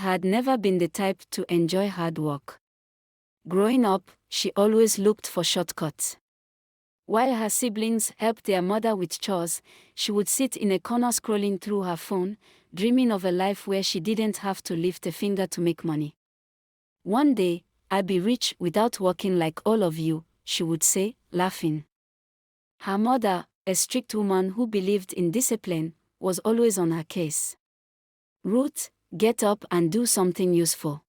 had never been the type to enjoy hard work. Growing up, she always looked for shortcuts. While her siblings helped their mother with chores, she would sit in a corner scrolling through her phone, dreaming of a life where she didn't have to lift a finger to make money. One day, I'll be rich without working like all of you, she would say, laughing. Her mother, a strict woman who believed in discipline, was always on her case. Ruth, get up and do something useful.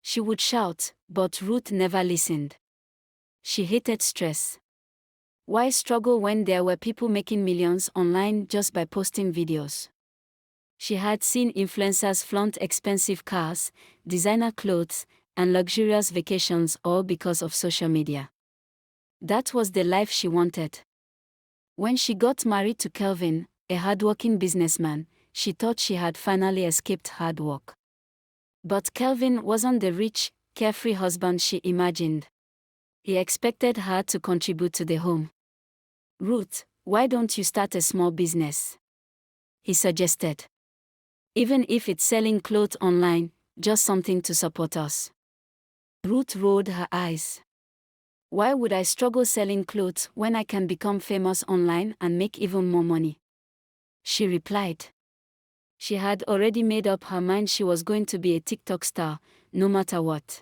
She would shout, but Ruth never listened. She hated stress. Why struggle when there were people making millions online just by posting videos? She had seen influencers flaunt expensive cars, designer clothes, and luxurious vacations all because of social media. That was the life she wanted. When she got married to Kelvin, a hardworking businessman, she thought she had finally escaped hard work. But Kelvin wasn't the rich, carefree husband she imagined. He expected her to contribute to the home. Ruth, why don't you start a small business? He suggested. Even if it's selling clothes online, just something to support us. Ruth rolled her eyes. Why would I struggle selling clothes when I can become famous online and make even more money? She replied. She had already made up her mind she was going to be a TikTok star, no matter what.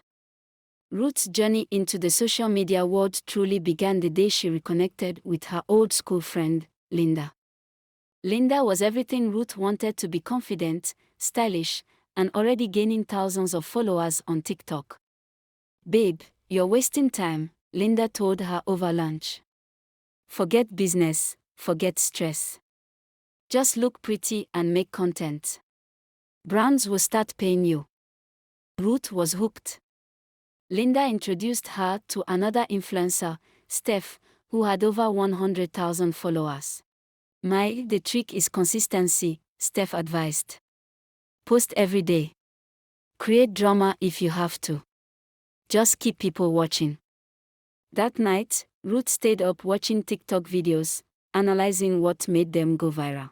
Ruth's journey into the social media world truly began the day she reconnected with her old school friend, Linda. Linda was everything Ruth wanted to be: confident, stylish, and already gaining thousands of followers on TikTok. Babe, you're wasting time, Linda told her over lunch. Forget business, forget stress. Just look pretty and make content. Brands will start paying you. Ruth was hooked. Linda introduced her to another influencer, Steph, who had over 100,000 followers. The trick is consistency, Steph advised. Post every day. Create drama if you have to. Just keep people watching. That night, Ruth stayed up watching TikTok videos, analyzing what made them go viral.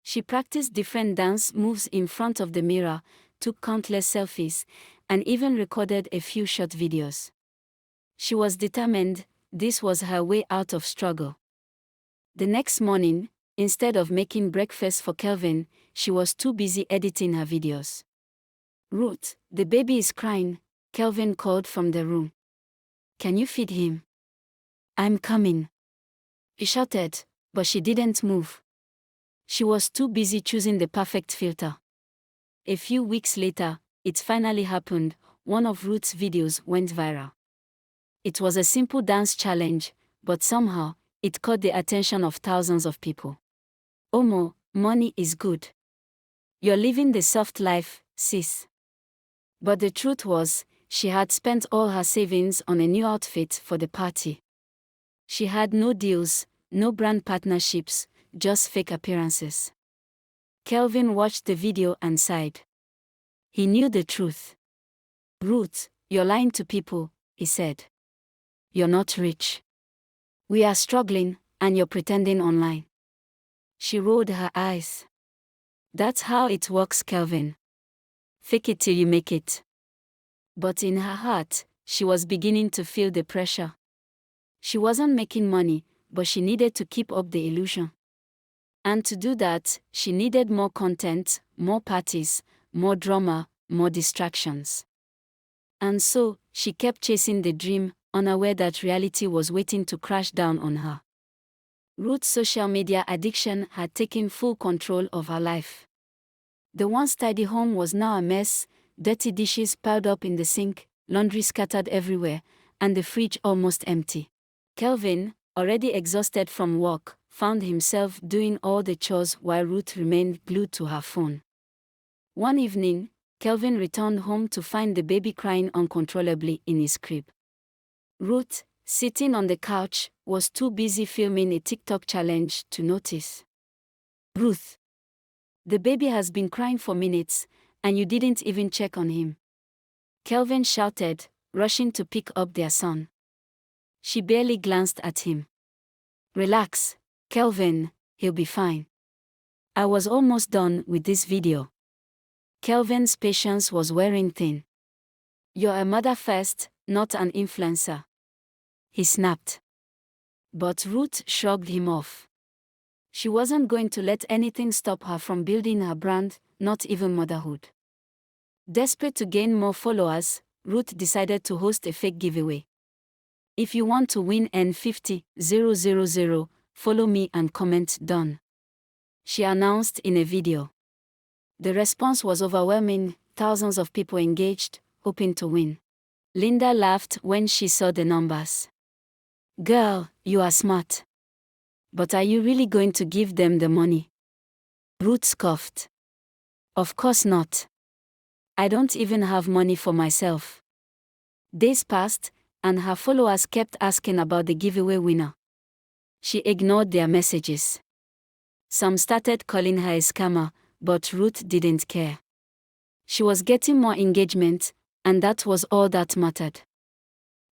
She practiced different dance moves in front of the mirror, took countless selfies, and even recorded a few short videos. She was determined. This was her way out of struggle. The next morning, instead of making breakfast for Kelvin, she was too busy editing her videos. Ruth, the baby is crying, Kelvin called from the room. Can you feed him? I'm coming. He shouted, but she didn't move. She was too busy choosing the perfect filter. A few weeks later, it finally happened. One of Ruth's videos went viral. It was a simple dance challenge, but somehow, it caught the attention of thousands of people. Omo, money is good. You're living the soft life, sis. But the truth was, she had spent all her savings on a new outfit for the party. She had no deals, no brand partnerships, just fake appearances. Kelvin watched the video and sighed. He knew the truth. Ruth, you're lying to people, he said. You're not rich. We are struggling, and you're pretending online. She rolled her eyes. That's how it works, Kelvin. Fake it till you make it. But in her heart, she was beginning to feel the pressure. She wasn't making money, but she needed to keep up the illusion. And to do that, she needed more content, more parties, more drama, more distractions. And so, she kept chasing the dream, unaware that reality was waiting to crash down on her. Ruth's social media addiction had taken full control of her life. The once tidy home was now a mess, dirty dishes piled up in the sink, laundry scattered everywhere, and the fridge almost empty. Kelvin, already exhausted from work, found himself doing all the chores while Ruth remained glued to her phone. One evening, Kelvin returned home to find the baby crying uncontrollably in his crib. Ruth, sitting on the couch, was too busy filming a TikTok challenge to notice. Ruth, the baby has been crying for minutes, and you didn't even check on him. Kelvin shouted, rushing to pick up their son. She barely glanced at him. Relax, Kelvin, he'll be fine. I was almost done with this video. Kelvin's patience was wearing thin. "You're a mother first, not an influencer," he snapped. But Ruth shrugged him off. She wasn't going to let anything stop her from building her brand, not even motherhood. Desperate to gain more followers, Ruth decided to host a fake giveaway. "If you want to win N50,000, follow me and comment done," she announced in a video. The response was overwhelming, thousands of people engaged, hoping to win. Linda laughed when she saw the numbers. "Girl, you are smart. But are you really going to give them the money?" Ruth scoffed. "Of course not. I don't even have money for myself." Days passed, and her followers kept asking about the giveaway winner. She ignored their messages. Some started calling her a scammer, but Ruth didn't care. She was getting more engagement, and that was all that mattered.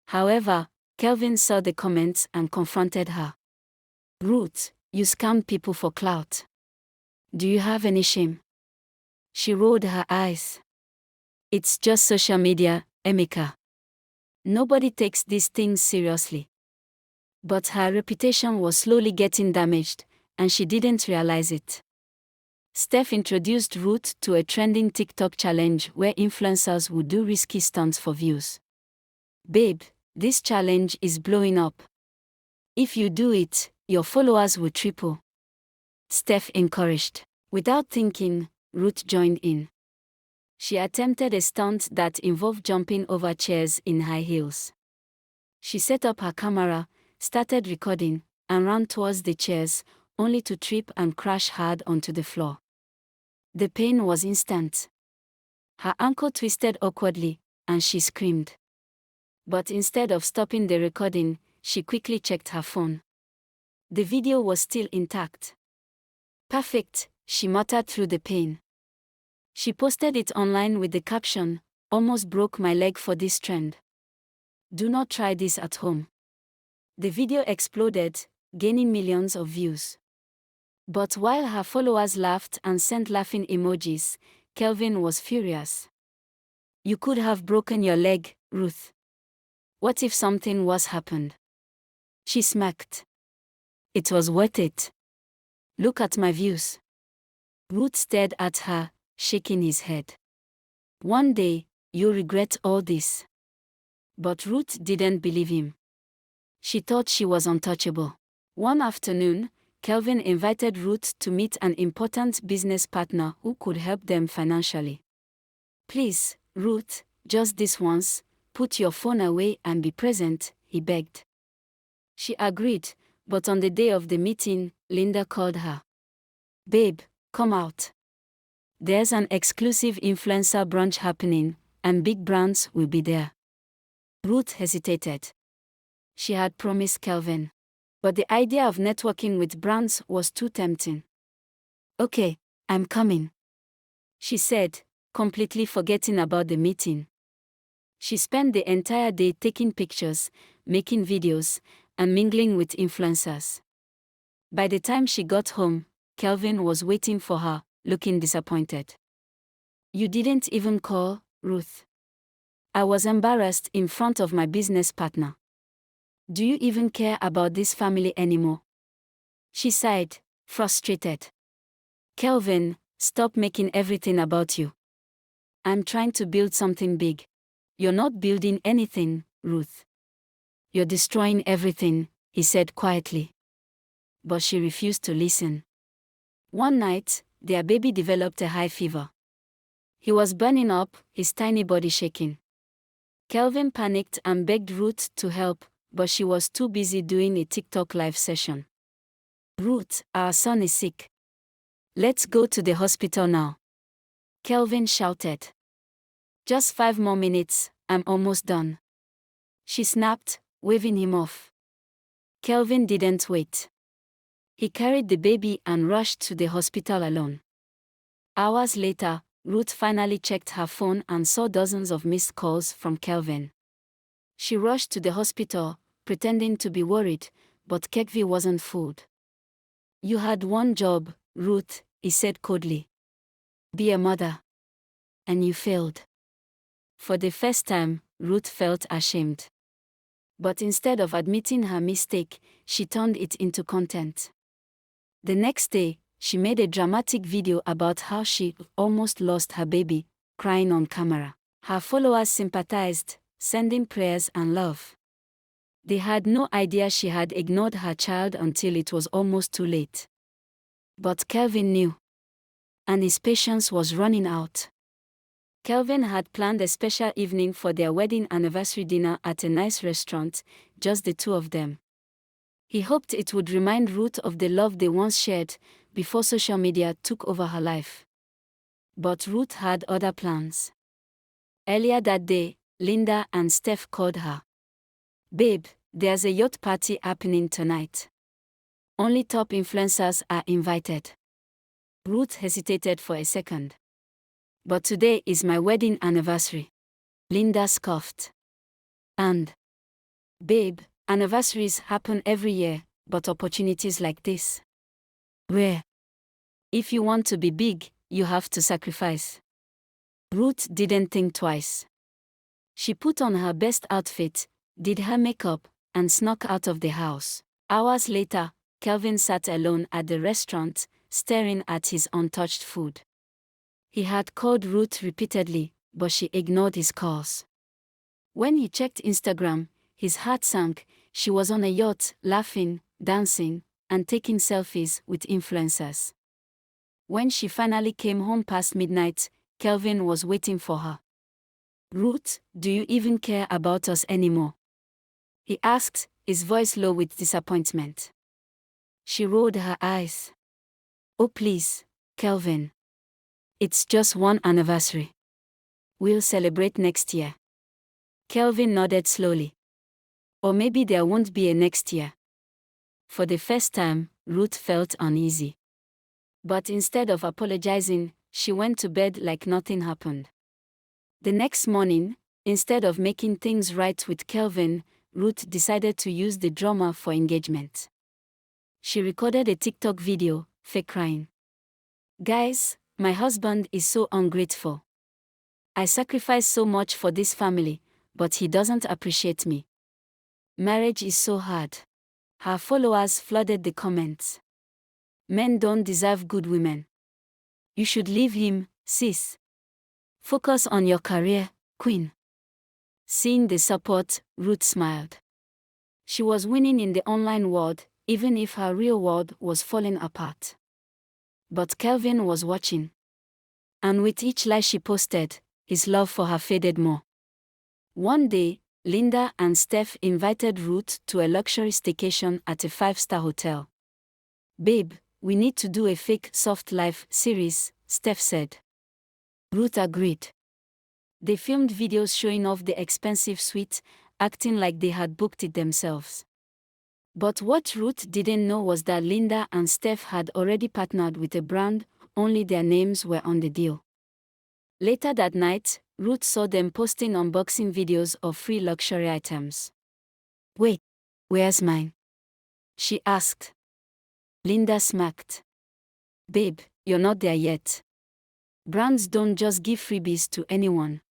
However, Kelvin saw the comments and confronted her. "Ruth, you scam people for clout. Do you have any shame?" She rolled her eyes. "It's just social media, Emeka. Nobody takes these things seriously." But her reputation was slowly getting damaged, and she didn't realize it. Steph introduced Ruth to a trending TikTok challenge where influencers would do risky stunts for views. "Babe, this challenge is blowing up. If you do it, your followers will triple," Steph encouraged. Without thinking, Ruth joined in. She attempted a stunt that involved jumping over chairs in high heels. She set up her camera, started recording, and ran towards the chairs, only to trip and crash hard onto the floor. The pain was instant. Her ankle twisted awkwardly, and she screamed. But instead of stopping the recording, she quickly checked her phone. The video was still intact. "Perfect," she muttered through the pain. She posted it online with the caption, "Almost broke my leg for this trend. Do not try this at home." The video exploded, gaining millions of views. But while her followers laughed and sent laughing emojis, Kelvin was furious. "You could have broken your leg, Ruth. What if something worse happened?" She smirked. "It was worth it. Look at my views." Ruth stared at her, shaking his head. "One day, you'll regret all this." But Ruth didn't believe him. She thought she was untouchable. One afternoon, Kelvin invited Ruth to meet an important business partner who could help them financially. "Please, Ruth, just this once, put your phone away and be present," he begged. She agreed, but on the day of the meeting, Linda called her. "Babe, come out. There's an exclusive influencer brunch happening, and big brands will be there." Ruth hesitated. She had promised Kelvin. But the idea of networking with brands was too tempting. "Okay, I'm coming," she said, completely forgetting about the meeting. She spent the entire day taking pictures, making videos, and mingling with influencers. By the time she got home, Kelvin was waiting for her, looking disappointed. "You didn't even call, Ruth." "I was embarrassed in front of my business partner." "Do you even care about this family anymore?" She sighed, frustrated. "Kelvin, stop making everything about you. I'm trying to build something big." "You're not building anything, Ruth. You're destroying everything," he said quietly. But she refused to listen. One night, their baby developed a high fever. He was burning up, his tiny body shaking. Kelvin panicked and begged Ruth to help, but she was too busy doing a TikTok live session. "Ruth, our son is sick. Let's go to the hospital now," Kelvin shouted. "Just 5 more minutes, I'm almost done," she snapped, waving him off. Kelvin didn't wait. He carried the baby and rushed to the hospital alone. Hours later, Ruth finally checked her phone and saw dozens of missed calls from Kelvin. She rushed to the hospital, pretending to be worried, but Kelvin wasn't fooled. "You had one job, Ruth," he said coldly. "Be a mother. And you failed. For the first time, Ruth felt ashamed. But instead of admitting her mistake, she turned it into content. The next day, she made a dramatic video about how she almost lost her baby, crying on camera. Her followers sympathized, sending prayers and love. They had no idea she had ignored her child until it was almost too late. But Kelvin knew. And his patience was running out. Kelvin had planned a special evening for their wedding anniversary dinner at a nice restaurant, just the two of them. He hoped it would remind Ruth of the love they once shared, before social media took over her life. But Ruth had other plans. Earlier that day, Linda and Steph called her. "Babe, there's a yacht party happening tonight. Only top influencers are invited." Ruth hesitated for a second. "But today is my wedding anniversary." Linda scoffed. "And, babe, anniversaries happen every year, but opportunities like this? Rare. If you want to be big, you have to sacrifice." Ruth didn't think twice. She put on her best outfit, did her makeup, and snuck out of the house. Hours later, Kelvin sat alone at the restaurant, staring at his untouched food. He had called Ruth repeatedly, but she ignored his calls. When he checked Instagram, his heart sank. She was on a yacht, laughing, dancing, and taking selfies with influencers. When she finally came home past midnight, Kelvin was waiting for her. "Ruth, do you even care about us anymore?" he asked, his voice low with disappointment. She rolled her eyes. "Oh please, Kelvin. It's just one anniversary. We'll celebrate next year." Kelvin nodded slowly. "Or maybe there won't be a next year." For the first time, Ruth felt uneasy. But instead of apologizing, she went to bed like nothing happened. The next morning, instead of making things right with Kelvin, Ruth decided to use the drama for engagement. She recorded a TikTok video, fake crying. "Guys, my husband is so ungrateful. I sacrifice so much for this family, but he doesn't appreciate me. Marriage is so hard." Her followers flooded the comments. "Men don't deserve good women. You should leave him, sis. Focus on your career, queen." Seeing the support, Ruth smiled. She was winning in the online world, even if her real world was falling apart. But Kelvin was watching. And with each lie she posted, his love for her faded more. One day, Linda and Steph invited Ruth to a luxury staycation at a 5-star hotel. "Babe, we need to do a fake soft life series," Steph said. Ruth agreed. They filmed videos showing off the expensive suite, acting like they had booked it themselves. But what Ruth didn't know was that Linda and Steph had already partnered with a brand, only their names were on the deal. Later that night, Ruth saw them posting unboxing videos of free luxury items. "Wait, where's mine?" she asked. Linda smirked. "Babe, you're not there yet. Brands don't just give freebies to anyone."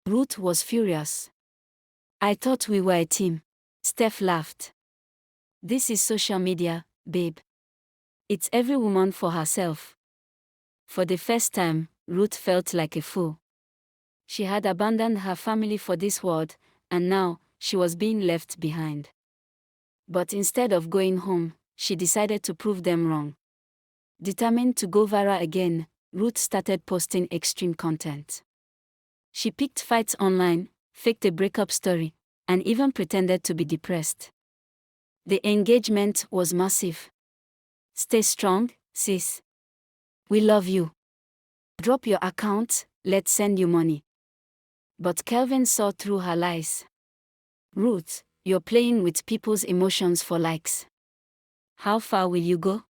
Ruth was furious. "I thought we were a team." Steph laughed. "This is social media, babe. It's every woman for herself." For the first time, Ruth felt like a fool. She had abandoned her family for this world, and now, she was being left behind. But instead of going home, she decided to prove them wrong. Determined to go viral again, Ruth started posting extreme content. She picked fights online, faked a breakup story, and even pretended to be depressed. The engagement was massive. "Stay strong, sis. We love you. Drop your account, let's send you money." But Kelvin saw through her lies. "Ruth, you're playing with people's emotions for likes. How far will you go?"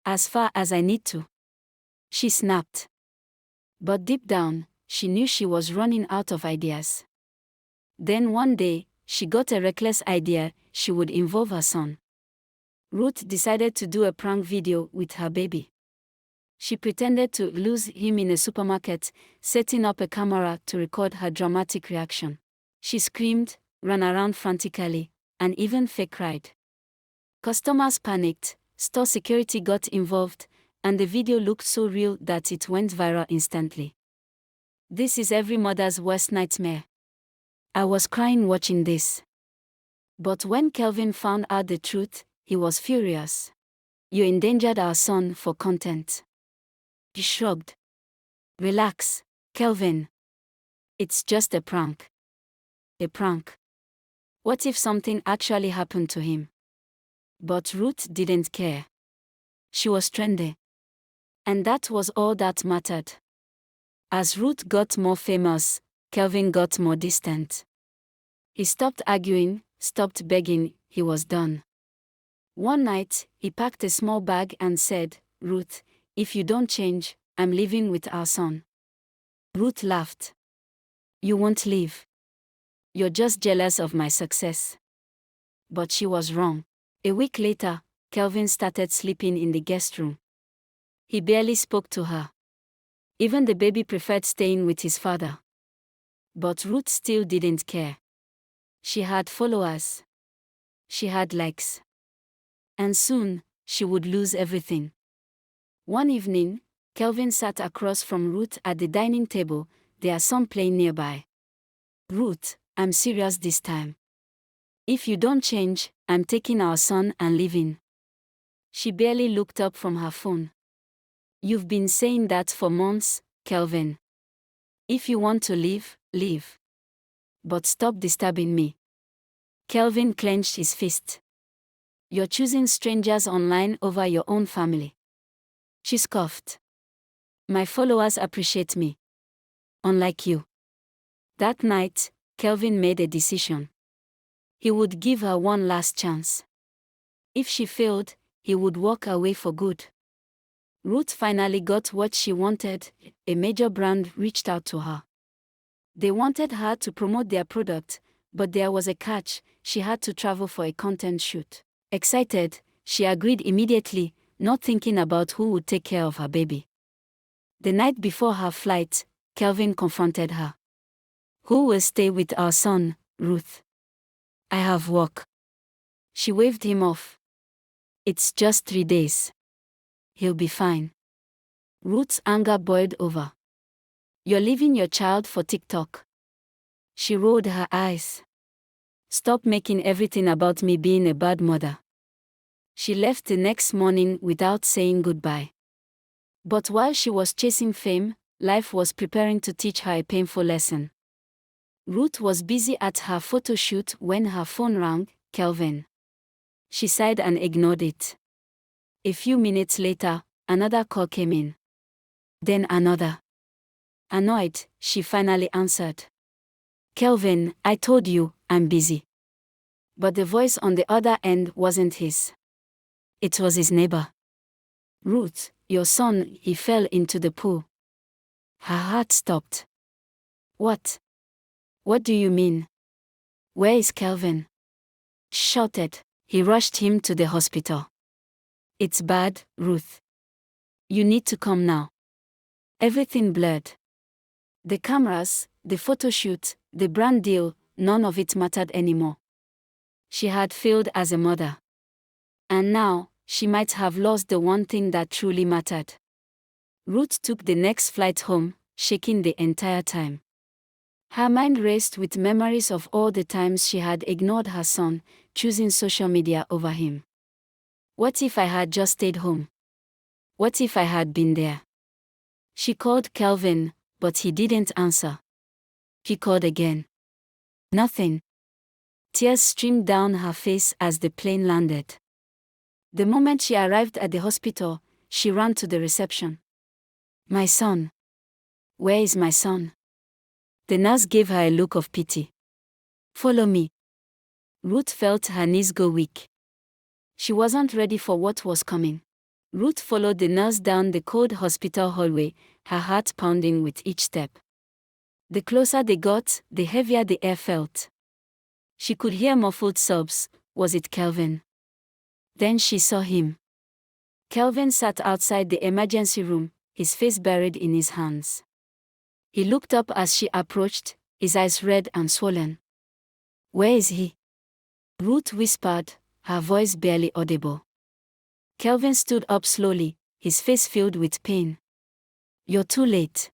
"As far as I need to," she snapped. But deep down, she knew she was running out of ideas. Then one day, she got a reckless idea. She would involve her son. Ruth decided to do a prank video with her baby. She pretended to lose him in a supermarket, setting up a camera to record her dramatic reaction. She screamed, ran around frantically, and even fake cried. Customers panicked, store security got involved, and the video looked so real that it went viral instantly. This is every mother's worst nightmare. I was crying watching this. But when Kelvin found out the truth, he was furious. You endangered our son for content. He shrugged. Relax, Kelvin. It's just a prank. A prank. What if something actually happened to him? But Ruth didn't care. She was trendy. And that was all that mattered. As Ruth got more famous, Kelvin got more distant. He stopped arguing, stopped begging, he was done. One night, he packed a small bag and said, Ruth, if you don't change, I'm leaving with our son. Ruth laughed. You won't leave. You're just jealous of my success. But she was wrong. A week later, Kelvin started sleeping in the guest room. He barely spoke to her. Even the baby preferred staying with his father. But Ruth still didn't care. She had followers. She had likes. And soon, she would lose everything. One evening, Kelvin sat across from Ruth at the dining table, their son playing nearby. Ruth, I'm serious this time. If you don't change, I'm taking our son and leaving. She barely looked up from her phone. You've been saying that for months, Kelvin. If you want to leave, leave. But stop disturbing me. Kelvin clenched his fist. You're choosing strangers online over your own family. She scoffed. My followers appreciate me. Unlike you. That night, Kelvin made a decision. He would give her one last chance. If she failed, he would walk away for good. Ruth finally got what she wanted. A major brand reached out to her. They wanted her to promote their product, but there was a catch: she had to travel for a content shoot. Excited, she agreed immediately, not thinking about who would take care of her baby. The night before her flight, Kelvin confronted her. Who will stay with our son, Ruth? I have work. She waved him off. It's just 3 days. He'll be fine. Ruth's anger boiled over. You're leaving your child for TikTok. She rolled her eyes. Stop making everything about me being a bad mother. She left the next morning without saying goodbye. But while she was chasing fame, life was preparing to teach her a painful lesson. Ruth was busy at her photo shoot when her phone rang. Kelvin. She sighed and ignored it. A few minutes later, another call came in. Then another. Annoyed, she finally answered. Kelvin, I told you, I'm busy. But the voice on the other end wasn't his. It was his neighbor. Ruth, your son, he fell into the pool. Her heart stopped. What? What do you mean? Where is Kelvin? She shouted. He rushed him to the hospital. It's bad, Ruth. You need to come now. Everything blurred. The cameras, the photo shoot, the brand deal, none of it mattered anymore. She had failed as a mother. And now, she might have lost the one thing that truly mattered. Ruth took the next flight home, shaking the entire time. Her mind raced with memories of all the times she had ignored her son, choosing social media over him. What if I had just stayed home? What if I had been there? She called Kelvin, but he didn't answer. She called again. Nothing. Tears streamed down her face as the plane landed. The moment she arrived at the hospital, she ran to the reception. My son. Where is my son? The nurse gave her a look of pity. Follow me. Ruth felt her knees go weak. She wasn't ready for what was coming. Ruth followed the nurse down the cold hospital hallway, her heart pounding with each step. The closer they got, the heavier the air felt. She could hear muffled sobs. Was it Kelvin? Then she saw him. Kelvin sat outside the emergency room, his face buried in his hands. He looked up as she approached, his eyes red and swollen. "Where is he?" Ruth whispered, her voice barely audible. Kelvin stood up slowly, his face filled with pain. "You're too late."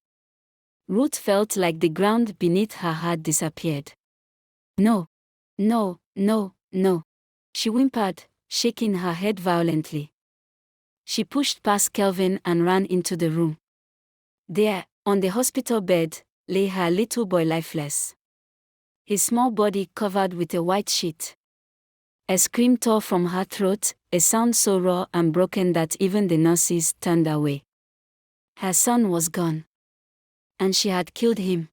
Ruth felt like the ground beneath her had disappeared. "No, no, no, no," she whimpered, shaking her head violently. She pushed past Kelvin and ran into the room. There, on the hospital bed, lay her little boy lifeless. His small body covered with a white sheet. A scream tore from her throat, a sound so raw and broken that even the nurses turned away. Her son was gone. And she had killed him.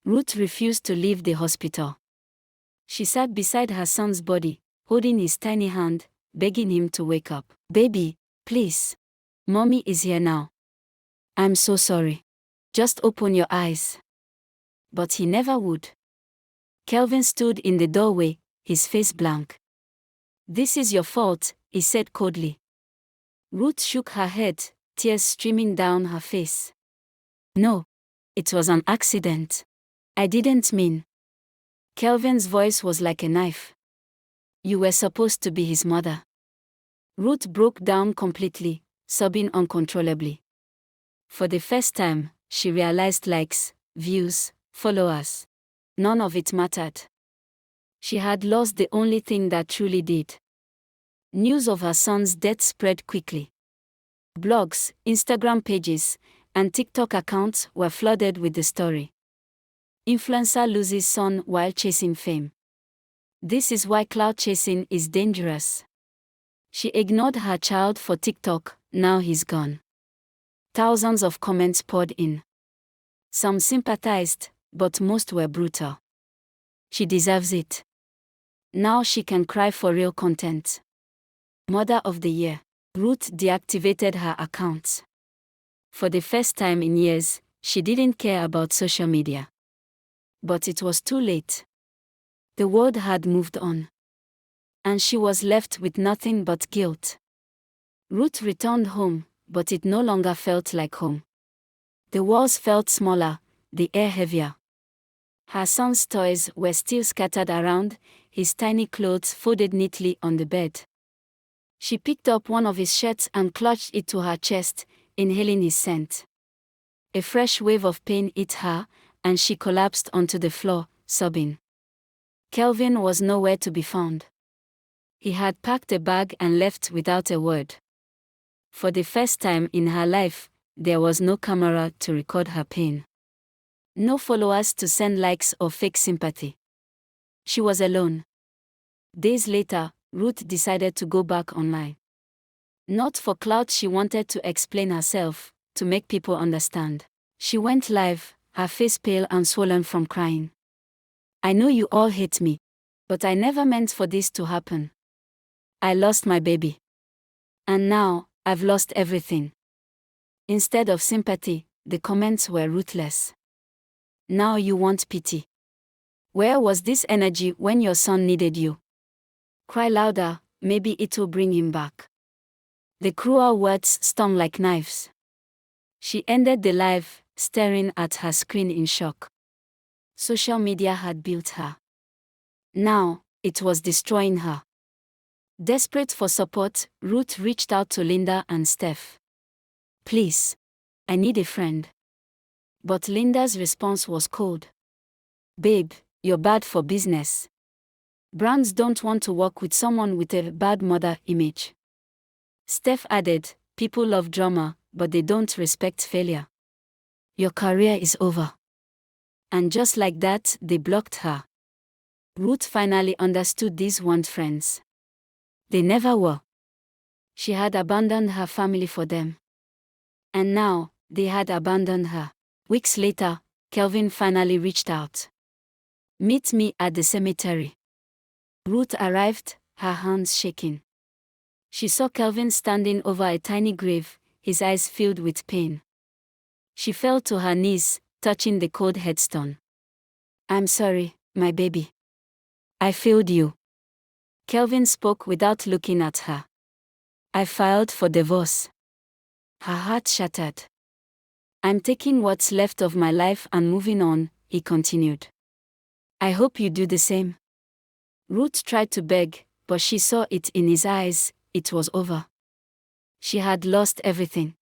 Ruth refused to leave the hospital. She sat beside her son's body, holding his tiny hand, begging him to wake up. "Baby, please. Mommy is here now. I'm so sorry. Just open your eyes." But he never would. Kelvin stood in the doorway, his face blank. "This is your fault," he said coldly. Ruth shook her head, tears streaming down her face. "No. It was an accident. I didn't mean." Kelvin's voice was like a knife. "You were supposed to be his mother." Ruth broke down completely, sobbing uncontrollably. For the first time, she realized likes, views, followers. None of it mattered. She had lost the only thing that truly did. News of her son's death spread quickly. Blogs, Instagram pages, and TikTok accounts were flooded with the story. Influencer loses son while chasing fame. This is why clout chasing is dangerous. She ignored her child for TikTok, now he's gone. Thousands of comments poured in. Some sympathized, but most were brutal. She deserves it. Now she can cry for real content. Mother of the Year. Ruth deactivated her accounts. For the first time in years, she didn't care about social media. But it was too late. The world had moved on. And she was left with nothing but guilt. Ruth returned home, but it no longer felt like home. The walls felt smaller, the air heavier. Her son's toys were still scattered around, his tiny clothes folded neatly on the bed. She picked up one of his shirts and clutched it to her chest, inhaling his scent. A fresh wave of pain hit her, and she collapsed onto the floor, sobbing. Kelvin was nowhere to be found. He had packed a bag and left without a word. For the first time in her life, there was no camera to record her pain. No followers to send likes or fake sympathy. She was alone. Days later, Ruth decided to go back online. Not for clout, she wanted to explain herself, to make people understand. She went live, her face pale and swollen from crying. "I know you all hate me, but I never meant for this to happen. I lost my baby. And now, I've lost everything." Instead of sympathy, the comments were ruthless. "Now you want pity. Where was this energy when your son needed you? Cry louder, maybe it'll bring him back." The cruel words stung like knives. She ended the live, staring at her screen in shock. Social media had built her. Now, it was destroying her. Desperate for support, Ruth reached out to Linda and Steph. "Please. I need a friend." But Linda's response was cold. "Babe, you're bad for business. Brands don't want to work with someone with a bad mother image." Steph added, "People love drama, but they don't respect failure. Your career is over." And just like that, they blocked her. Ruth finally understood these weren't friends. They never were. She had abandoned her family for them. And now, they had abandoned her. Weeks later, Kelvin finally reached out. "Meet me at the cemetery." Ruth arrived, her hands shaking. She saw Kelvin standing over a tiny grave, his eyes filled with pain. She fell to her knees, touching the cold headstone. "I'm sorry, my baby. I failed you." Kelvin spoke without looking at her. I filed for divorce. Her heart shattered. I'm taking what's left of my life and moving on, he continued. I hope you do the same. Ruth tried to beg, but she saw it in his eyes, it was over. She had lost everything.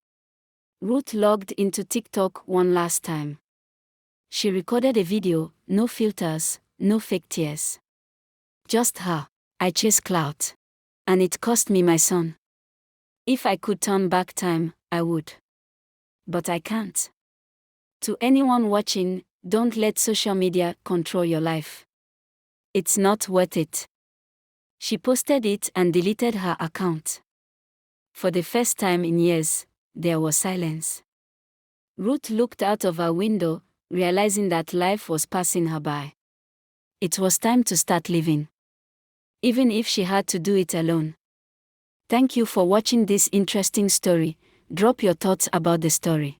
Ruth logged into TikTok one last time. She recorded a video, no filters, no fake tears. Just her. I chase clout. And it cost me my son. If I could turn back time, I would. But I can't. To anyone watching, don't let social media control your life. It's not worth it. She posted it and deleted her account. For the first time in years, there was silence. Ruth looked out of her window, realizing that life was passing her by. It was time to start living. Even if she had to do it alone. Thank you for watching this interesting story. Drop your thoughts about the story.